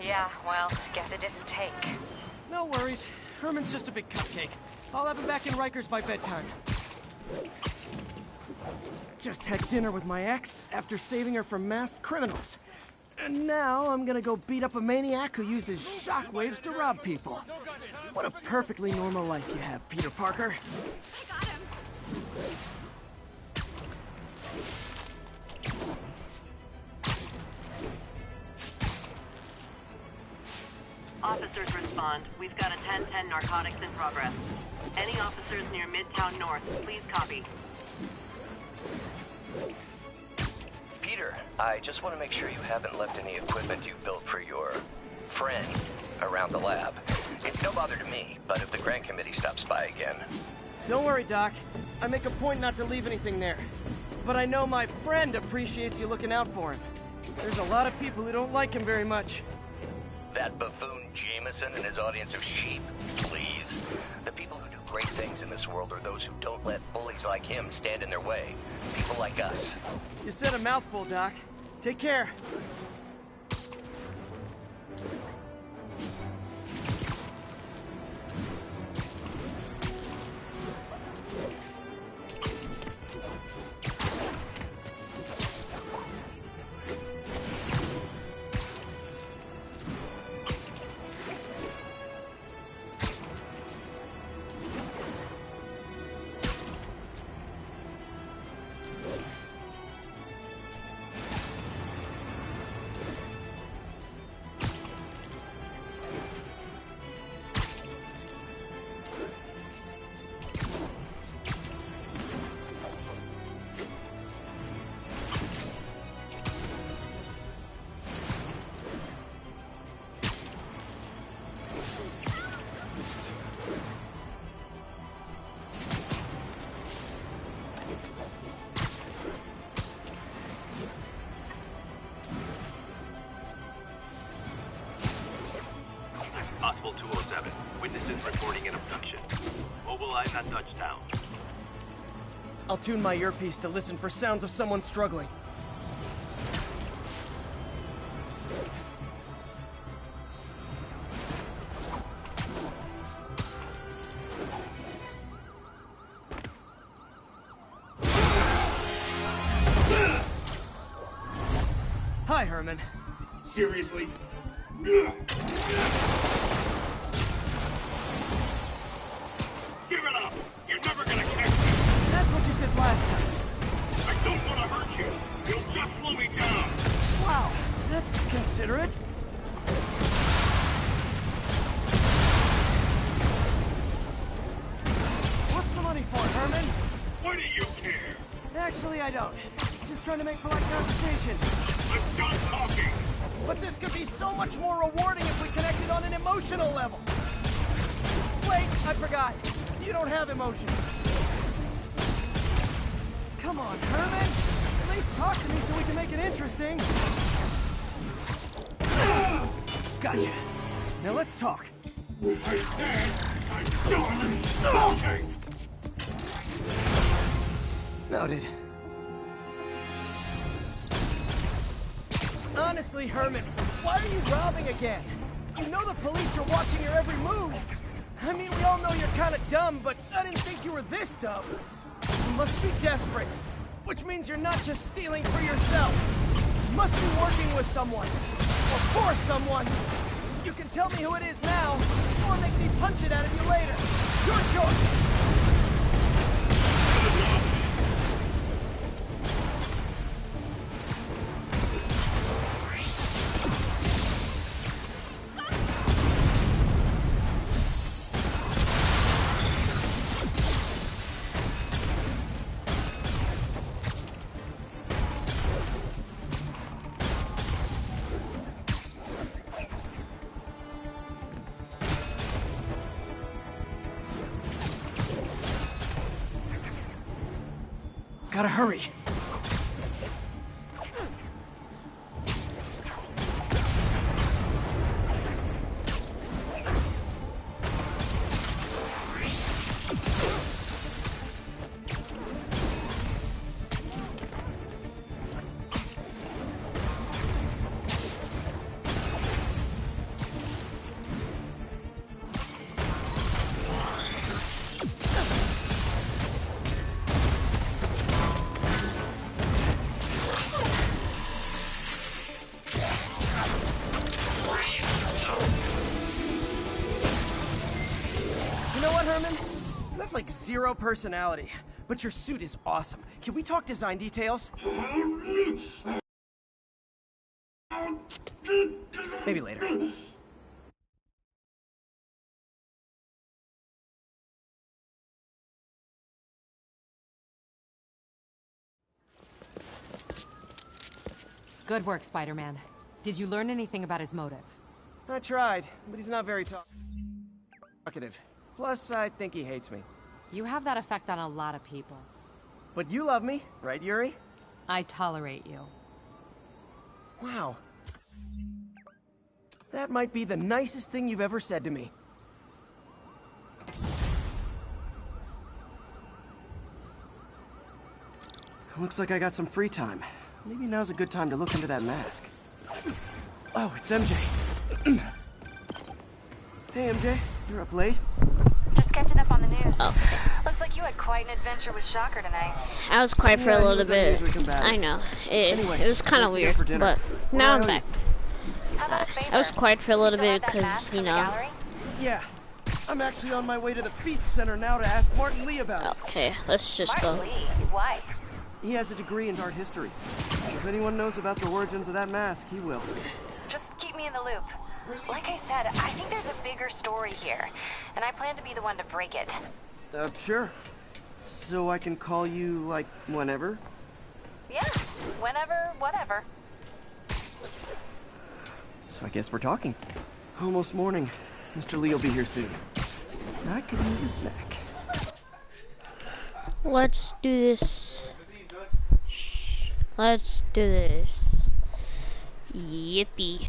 Yeah, well, guess it didn't take. No worries. Herman's just a big cupcake. I'll have him back in Rikers by bedtime. Just had dinner with my ex after saving her from masked criminals. And now I'm gonna go beat up a maniac who uses shockwaves to rob people. What a perfectly normal life you have, Peter Parker. I got him. Officers respond. We've got a 10-10 narcotics in progress. Any officers near Midtown North, please copy. Peter, I just want to make sure you haven't left any equipment you built for your friend around the lab. It's no bother to me, but if the grant committee stops by again... Don't worry, Doc. I make a point not to leave anything there. But I know my friend appreciates you looking out for him. There's a lot of people who don't like him very much. That buffoon Jameson and his audience of sheep, please. The people who do great things in this world are those who don't let bullies like him stand in their way. People like us. You said a mouthful, Doc. Take care. Possible 207. Witnesses reporting an abduction. Mobilize at touchdown. I'll tune my earpiece to listen for sounds of someone struggling. Hi, Herman. Seriously? Give it up! You're never gonna catch me! That's what you said last time. I don't want to hurt you! You'll just slow me down! Wow, that's considerate. What's the money for, Herman? Why do you care? Actually, I don't. Just trying to make polite conversation. I'm done talking! But this could be so much more rewarding if we connected on an emotional level. Wait, I forgot. You don't have emotions. Come on, Herman. At least talk to me so we can make it interesting. Gotcha. Now let's talk. I said I'm done talking! Noted. Honestly, Herman, why are you robbing again? You know the police are watching your every move. I mean, we all know you're kind of dumb, but I didn't think you were this dumb. You must be desperate, which means you're not just stealing for yourself. You must be working with someone, or for someone. You can tell me who it is now, or make me punch it out of you later. Your choice. Gotta hurry. Herman? You have like zero personality, but your suit is awesome. Can we talk design details? Maybe later. Good work, Spider-Man. Did you learn anything about his motive? I tried, but he's not very talkative. Plus, I think he hates me. You have that effect on a lot of people. But you love me, right, Yuri? I tolerate you. Wow. That might be the nicest thing you've ever said to me. Looks like I got some free time. Maybe now's a good time to look into that mask. Oh, it's MJ. Hey, MJ. You're up late? Just catching up on the news. Oh. Looks like you had quite an adventure with Shocker tonight. I was quiet for a Yeah, he little was bit. unusually combative. I know. Anyway, It was kind of thanks weird, again for dinner. but now I'm What do I owe back. How about a favor? I was quiet for a little Still have bit that because, mask you from the know. gallery? Yeah. I'm actually on my way to the Feast Center now to ask Martin Lee about it. Okay, let's just Martin go. Lee. Why? He has a degree in art history. If anyone knows about the origins of that mask, he will. Just keep me in the loop. Like I said, I think there's a bigger story here, and I plan to be the one to break it. Sure. So I can call you, like, whenever? Yeah, whenever, whatever. So I guess we're talking. Almost morning. Mr. Lee will be here soon. I could use a snack. Let's do this. Let's do this. Yippee.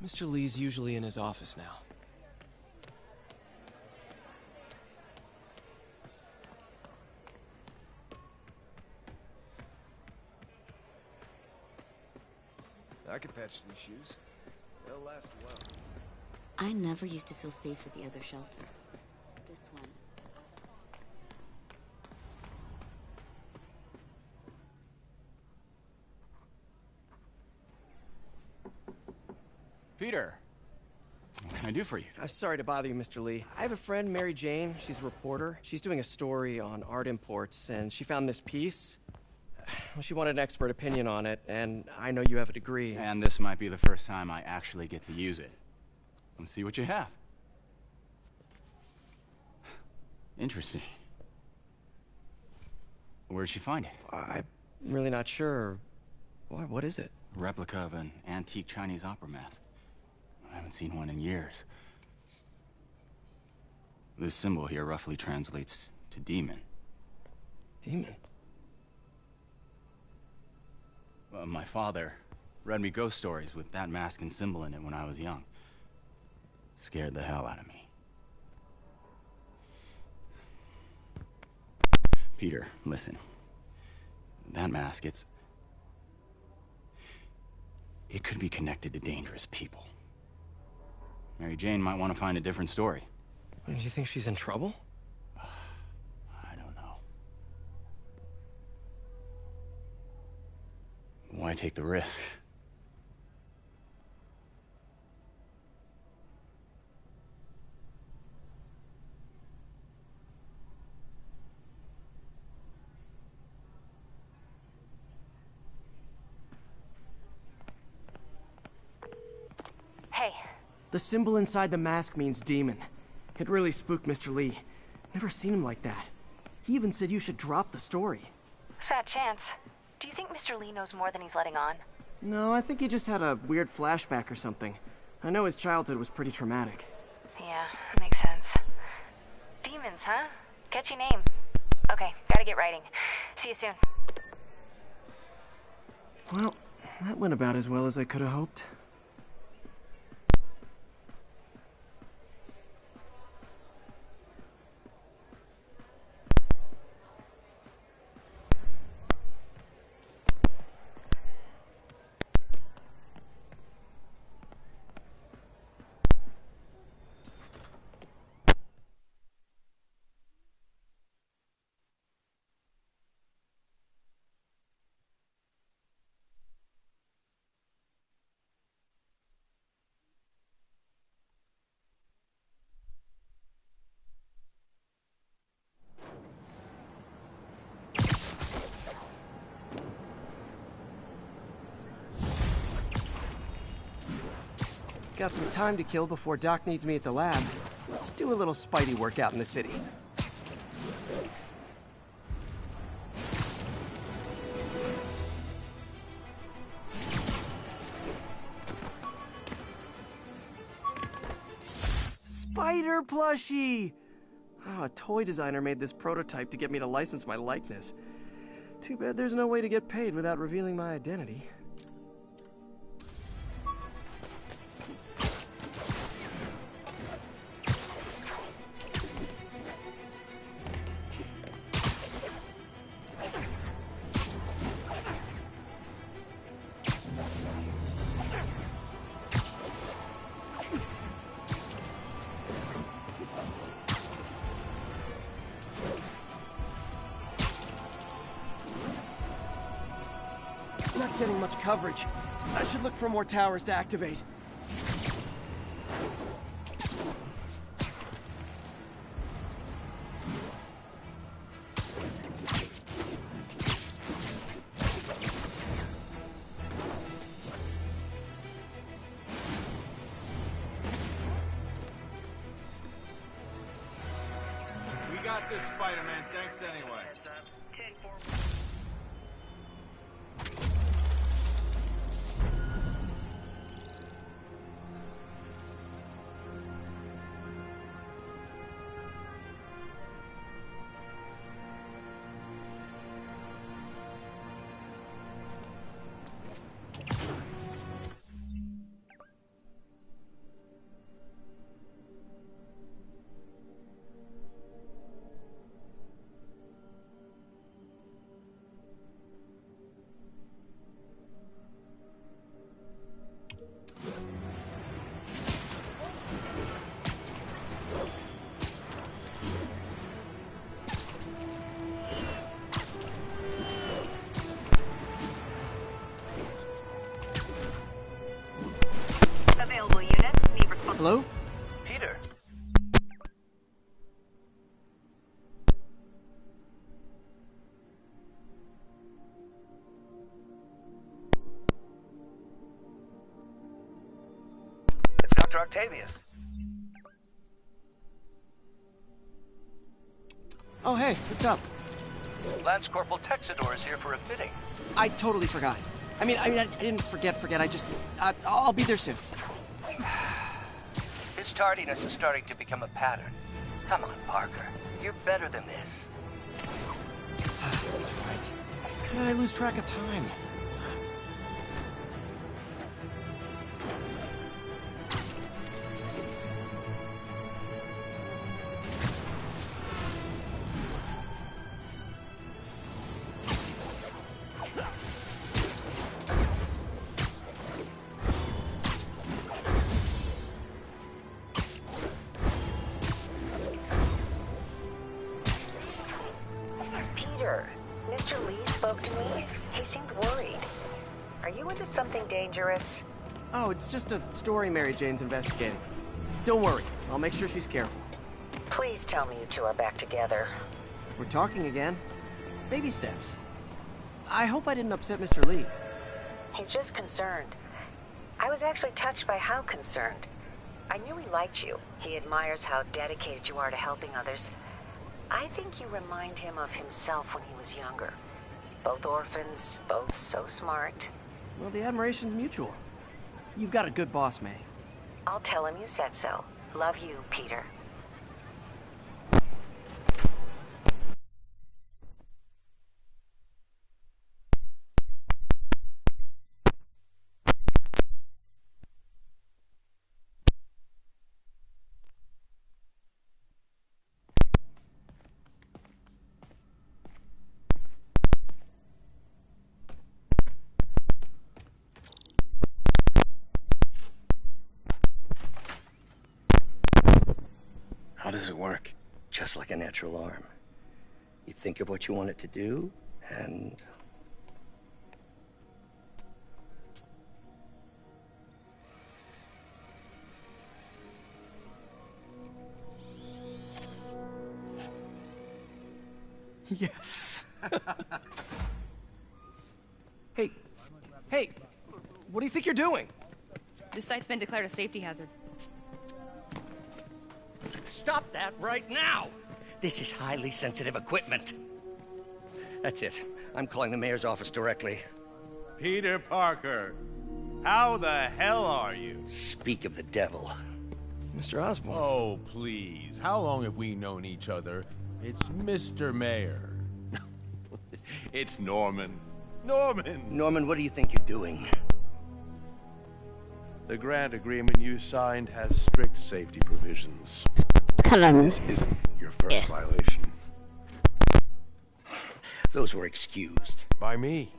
Mr. Lee's usually in his office now. I could patch these shoes. They'll last a while. I never used to feel safe at the other shelter. This one. Peter, what can I do for you? Sorry to bother you, Mr. Lee. I have a friend, Mary Jane. She's a reporter. She's doing a story on art imports, and she found this piece. Well, she wanted an expert opinion on it, and I know you have a degree. And this might be the first time I actually get to use it. Let's see what you have. Interesting. Where did she find it? I'm really not sure. What is it? A replica of an antique Chinese opera mask. I haven't seen one in years. This symbol here roughly translates to demon. Demon? My father read me ghost stories with that mask and symbol in it when I was young. Scared the hell out of me. Peter, listen. That mask, it could be connected to dangerous people. Mary Jane might want to find a different story. Do you think she's in trouble? I don't know. Why take the risk? Hey, The symbol inside the mask means demon. It really spooked Mr. Lee. Never seen him like that. He even said you should drop the story. fat chance. Do you think Mr. Lee knows more than he's letting on? No, I think he just had a weird flashback or something. I know his childhood was pretty traumatic. Yeah, makes sense. Demons, huh? Catchy name. Okay, gotta get writing. See you soon. Well, that went about as well as I could have hoped. Got some time to kill before Doc needs me at the lab. Let's do a little Spidey workout in the city. Spider plushie! Oh, a toy designer made this prototype to get me to license my likeness. Too bad there's no way to get paid without revealing my identity. Not getting much coverage. I should look for more towers to activate. We got this, Spider-Man. Thanks anyway. Available units need response. Hello? Peter. It's Dr. Octavius. Oh, hey, what's up? Lance Corporal Texador is here for a fitting. I totally forgot. I didn't forget. I just, I'll be there soon. His tardiness is starting to become a pattern. Come on, Parker. You're better than this. That's right. How did I lose track of time? Peter, Mr. Lee spoke to me. He seemed worried. Are you into something dangerous? Oh, it's just a story Mary Jane's investigating. Don't worry, I'll make sure she's careful. Please tell me you two are back together. We're talking again. Baby steps. I hope I didn't upset Mr. Lee. He's just concerned. I was actually touched by how concerned. I knew he liked you. He admires how dedicated you are to helping others. I think you remind him of himself when he was younger. Both orphans, both so smart. Well, the admiration's mutual. You've got a good boss, May. I'll tell him you said so. Love you, Peter. How does it work? Just like a natural arm. You think of what you want it to do, and... Yes. Hey, what do you think you're doing? This site's been declared a safety hazard. Stop that right now! This is highly sensitive equipment. That's it. I'm calling the mayor's office directly. Peter Parker, how the hell are you? Speak of the devil. Mr. Osborn. Oh, please. How long have we known each other? It's Mr. Mayor. It's Norman. Norman! Norman, what do you think you're doing? The grant agreement you signed has strict safety provisions. This isn't your first violation. Those were excused. By me.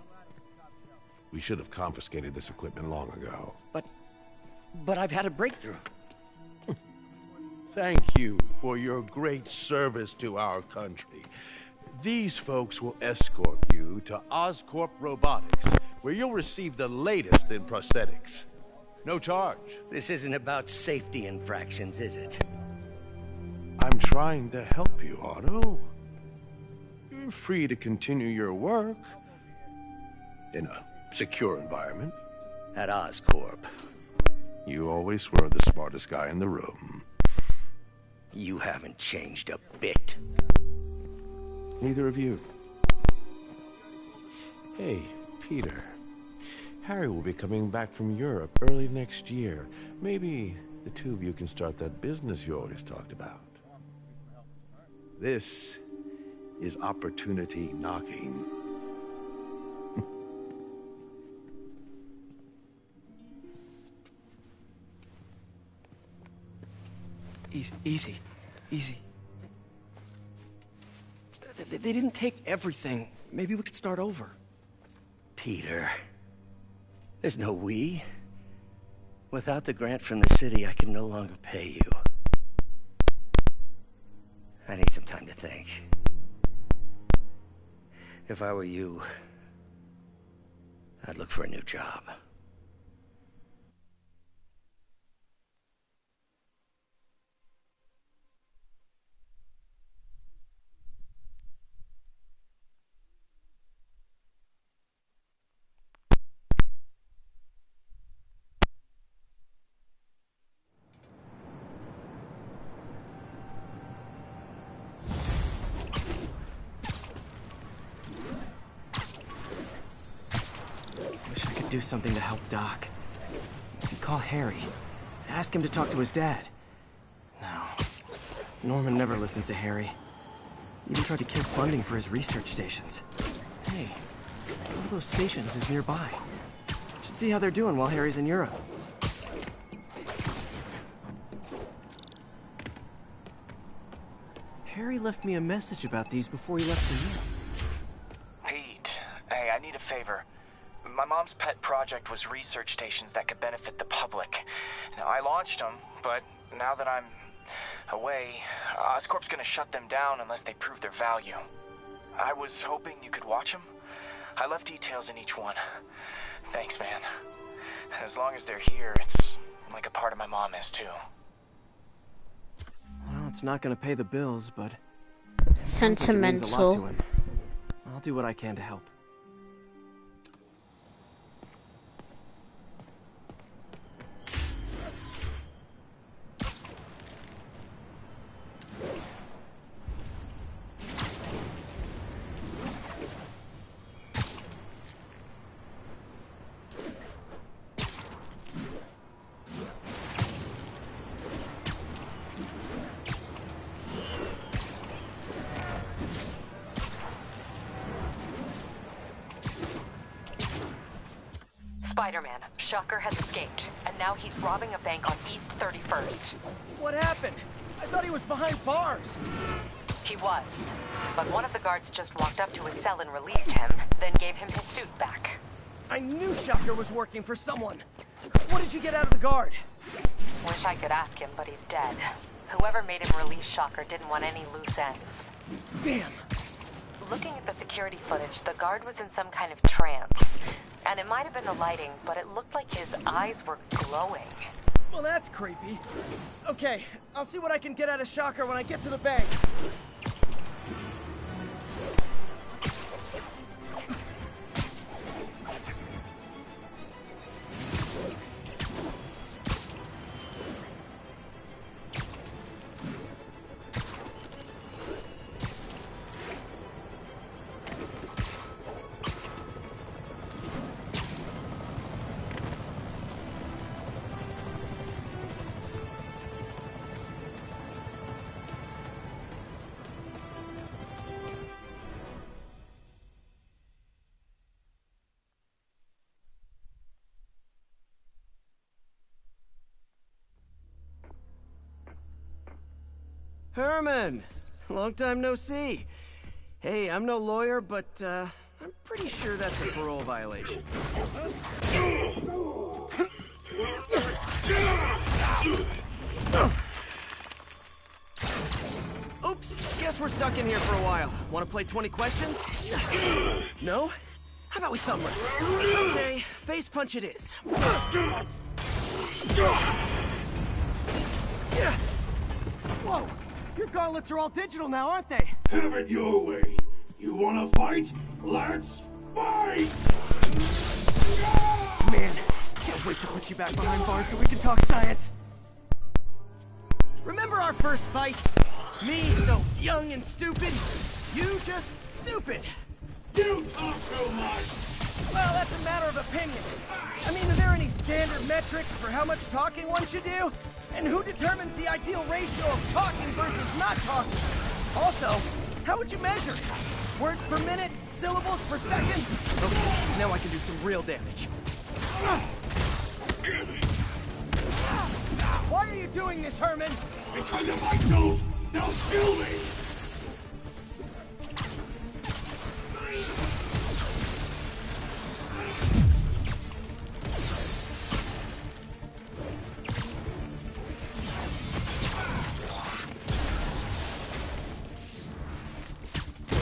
We should have confiscated this equipment long ago. But I've had a breakthrough. Thank you for your great service to our country. These folks will escort you to Oscorp Robotics, where you'll receive the latest in prosthetics. No charge. This isn't about safety infractions, is it? I'm trying to help you, Otto. You're free to continue your work in a secure environment. At Oscorp. You always were the smartest guy in the room. You haven't changed a bit. Neither of you. Hey, Peter. Harry will be coming back from Europe early next year. Maybe the two of you can start that business you always talked about. This is opportunity knocking. Easy. They didn't take everything. Maybe we could start over. Peter, there's no we. Without the grant from the city, I can no longer pay you. I need some time to think. If I were you, I'd look for a new job. Do something to help Doc. You call Harry. Ask him to talk to his dad. No. Norman never listens to Harry. Even tried to kill funding for his research stations. Hey, one of those stations is nearby. Should see how they're doing while Harry's in Europe. Harry left me a message about these before he left for Europe. Pete, hey, I need a favor. My mom's pet project was research stations that could benefit the public. Now, I launched them, but now that I'm away, Oscorp's gonna shut them down unless they prove their value. I was hoping you could watch them. I left details in each one. Thanks, man. As long as they're here, it's like a part of my mom is, too. Well, it's not gonna pay the bills, but... Sentimental. It means a lot to him. I'll do what I can to help. Spider-Man, Shocker has escaped, and now he's robbing a bank on East 31st. What happened? I thought he was behind bars. He was, but one of the guards just walked up to his cell and released him, then gave him his suit back. I knew Shocker was working for someone. What did you get out of the guard? Wish I could ask him, but he's dead. Whoever made him release Shocker didn't want any loose ends. Damn. Looking at the security footage, the guard was in some kind of trance. And it might have been the lighting, but it looked like his eyes were glowing. Well, that's creepy. Okay, I'll see what I can get out of Shocker when I get to the bank. Herman! Long time no see. Hey, I'm no lawyer, but, I'm pretty sure that's a parole violation. Oops, guess we're stuck in here for a while. Want to play 20 questions? No? How about we thumb wrestle? Okay, face punch it is. Whoa! Your gauntlets are all digital now, aren't they? Have it your way. You wanna fight? Let's fight! Man, can't wait to put you back behind bars so we can talk science. Remember our first fight? Me, so young and stupid. You just stupid. You talk too much! Well, that's a matter of opinion. I mean, are there any standard metrics for how much talking one should do? And who determines the ideal ratio of talking versus not talking? Also, how would you measure it? Words per minute? Syllables per second? Okay, now I can do some real damage. Why are you doing this, Herman? Because if I don't, they'll kill me!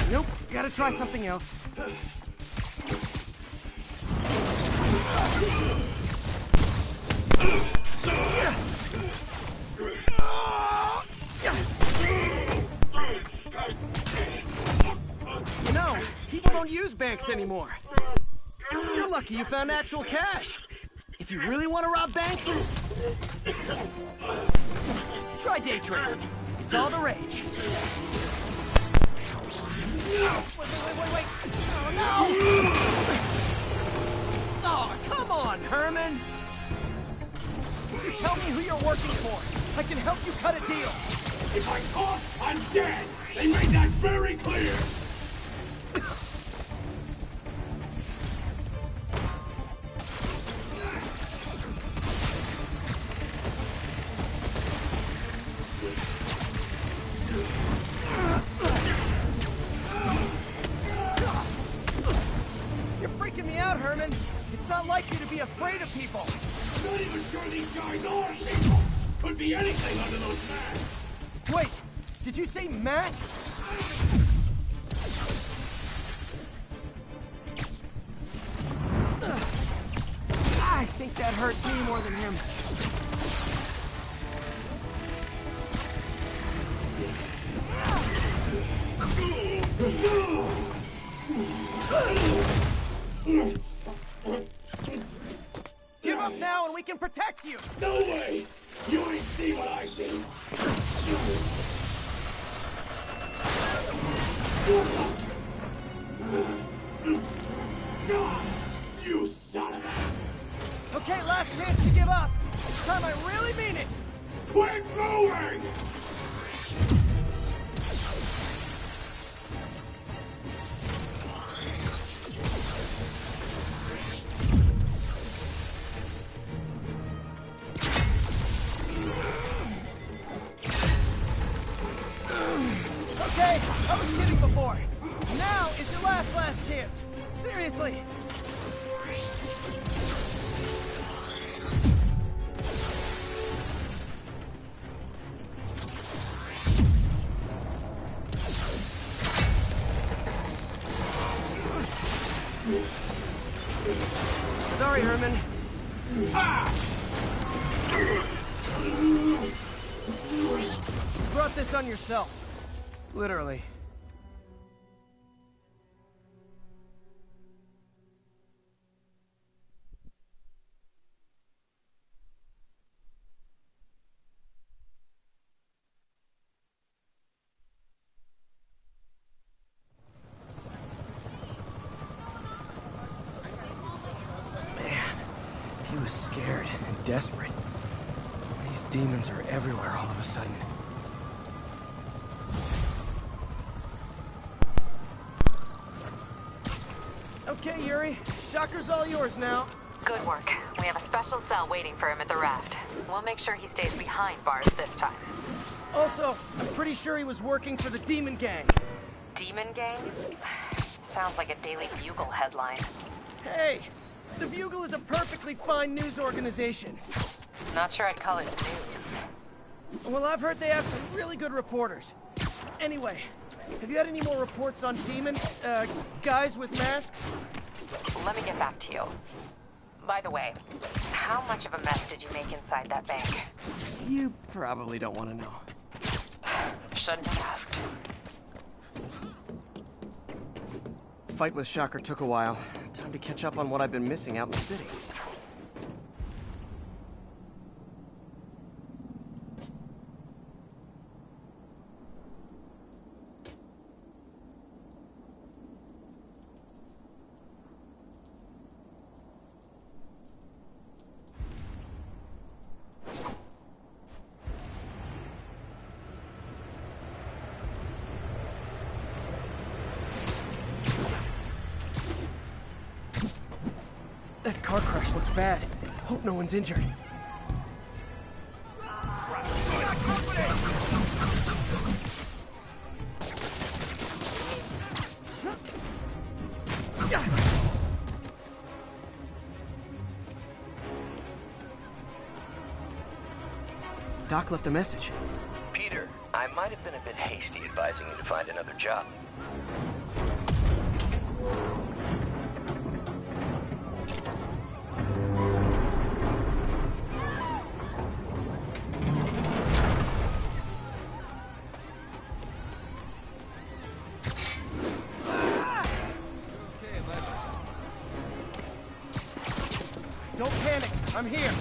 Nope, gotta try something else. You know, people don't use banks anymore. You're lucky you found actual cash. If you really want to rob banks, try day trading. It's all the rage. Wait. Oh, no! Oh, come on, Herman! You tell me who you're working for. I can help you cut a deal. If I talk, I'm dead! They made that very clear! You're freaking me out, Herman. It's not like you to be afraid of people. I'm not even sure these guys are people! Could be anything under those masks! Wait, did you say masks? I think that hurt me more than him. Give up now and we can protect you! No way! You ain't see what I see! You son of a... Okay, last chance to give up. This time I really mean it. Quit moving! Okay, I was kidding before. Now is your last chance. Seriously. Sorry, Herman. You brought this on yourself. Literally. He was scared and desperate. These demons are everywhere all of a sudden. Okay, Yuri. Shocker's all yours now. Good work. We have a special cell waiting for him at the raft. We'll make sure he stays behind bars this time. Also, I'm pretty sure he was working for the Demon Gang. Demon Gang? Sounds like a Daily Bugle headline. Hey, the Bugle is a perfectly fine news organization. Not sure I'd call it news. Well, I've heard they have some really good reporters. Anyway, have you had any more reports on guys with masks? Let me get back to you. By the way, how much of a mess did you make inside that bank? You probably don't want to know. Shouldn't have asked. Fight with Shocker took a while. Time to catch up on what I've been missing out in the city. That car crash looks bad. Hope no one's injured. Doc left a message. Peter, I might have been a bit hasty advising you to find another job. Don't panic. I'm here.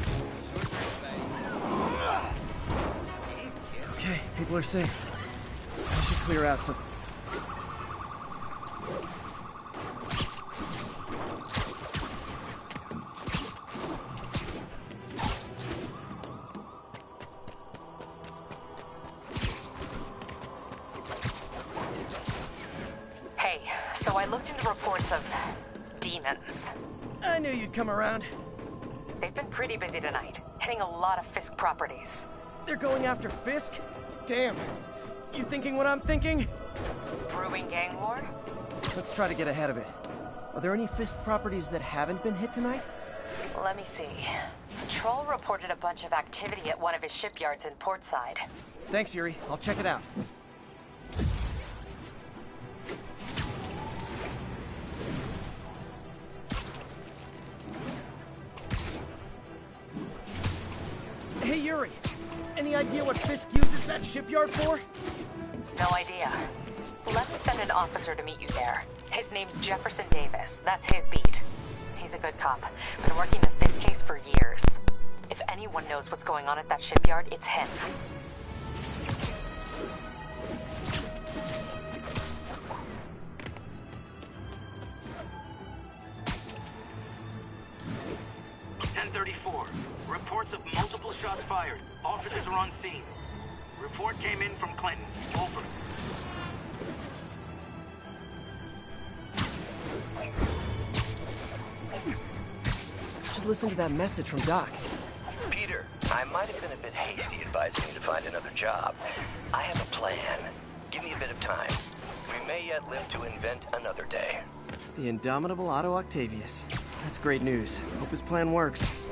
Okay, people are safe. I should clear out some... Hey, so I looked into reports of demons. I knew you'd come around. They've been pretty busy tonight, hitting a lot of Fisk properties. They're going after Fisk? Damn. You thinking what I'm thinking? Brewing gang war? Let's try to get ahead of it. Are there any Fisk properties that haven't been hit tonight? Let me see. Patrol reported a bunch of activity at one of his shipyards in Portside. Thanks, Yuri. I'll check it out. Hey, Yuri. Any idea what Fisk uses that shipyard for? No idea. Let me send an officer to meet you there. His name's Jefferson Davis. That's his beat. He's a good cop. Been working the Fisk case for years. If anyone knows what's going on at that shipyard, it's him. Reports of multiple shots fired. Officers are on scene. Report came in from Clinton. Over. Should listen to that message from Doc. Peter, I might have been a bit hasty advising you to find another job. I have a plan. Give me a bit of time. We may yet live to invent another day. The indomitable Otto Octavius. That's great news. Hope his plan works.